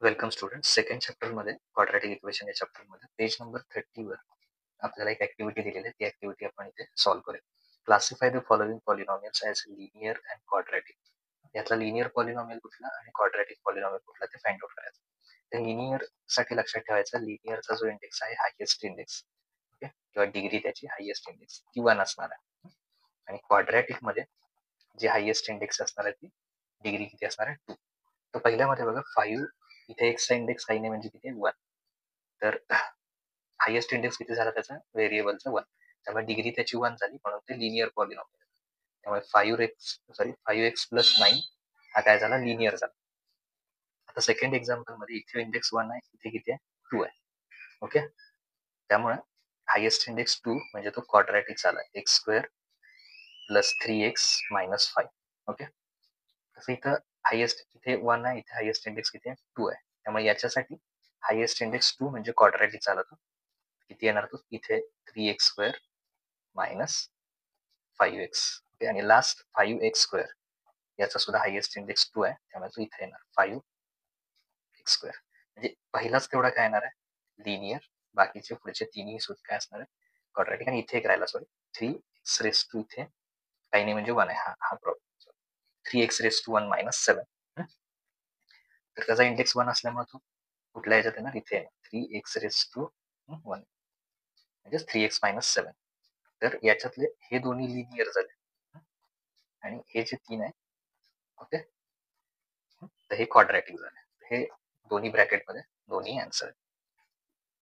Welcome student. Second चॅप्टरमध्ये quadratic equation या चॅप्टरमध्ये पेज नंबर 30 वर आपल्याला एक ऍक्टिव्हिटी दिलेली आहे. ती ऍक्टिव्हिटी आपण इथे सॉल्व्ह करूया. Classify the following polynomials as linear and quadratic. यातला लिनियर पॉलिनॉमियल कुठला आणि क्वाड्रॅटिक पॉलिनॉमियल कुठला ते फाइंड आउट करायचं. तर लिनियर साठी लक्षात ठेवायचा लिनियरचा जो इंडेक्स आहे हायेस्ट इंडेक्स, ओके, किंवा डिग्री त्याची हायेस्ट इंडेक्स ती 1 असणार आहे. आणि क्वाड्रॅटिक मध्ये जी हायेस्ट इंडेक्स असणार आहे ती डिग्री किती असणार आहे 2. तर पहिल्यामध्ये बघा 5 इथे एक्सचा इंडेक्स काही नाही म्हणजे किती 1. तर हायेस्ट इंडेक्स किती झाला त्याचा व्हेरिएबलचा 1. त्यामुळे डिग्री त्याची 1 झाली म्हणून ते लिनियर पॉलिनॉमियल. त्यामुळे 5x प्लस 9 हा काय झाला लिनियर झाला. आता सेकंड एक्झाम्पल मध्ये इथे इंडेक्स 1 आहे, इथे किती आहे 2 आहे. ओके, त्यामुळे हायेस्ट इंडेक्स 2 म्हणजे तो क्वाड्रॅटिक झाला x² plus 3x minus 5. Okay, तसं इथं हायेस्ट इथे 1 आहे, इथे हायेस्ट इंडेक्स किती आहे 2 आहे. त्यामुळे याच्यासाठी हायेस्ट इंडेक्स 2 म्हणजे क्वाड्रॅटिक झाला तो किती येणार तो इथे 3x² मायनस 5x. ओके, आणि लास्ट 5x² याचा सुद्धा हायेस्ट इंडेक्स 2 आहे त्यामुळे तो इथे येणार 5x². म्हणजे पहिलाच तेवढा काय येणार आहे लिनियर, बाकीचे पुढचे तिन्ही सुद्धा काय असणार आहे क्वाड्रॅटिक. आणि इथे एक राहिला सॉरी 3x² इथे काही नाही म्हणजे 1 आहे. हा प्रॉब्लेम 3x⁻1 मायनस 7. तर त्याचा इंडेक्स 1 असल्यामुळे तो कुठल्या याच्यात येणार इथे येणार 3x⁻1 म्हणजे 3x मायनस 7. तर याच्यातले हे दोन्ही लिनियर झाले आणि हे जे 3 आहे ओके तर हे क्वाड्रॅटिक झाले. हे दोन्ही ब्रॅकेटमध्ये दोन्ही आन्सर आहे.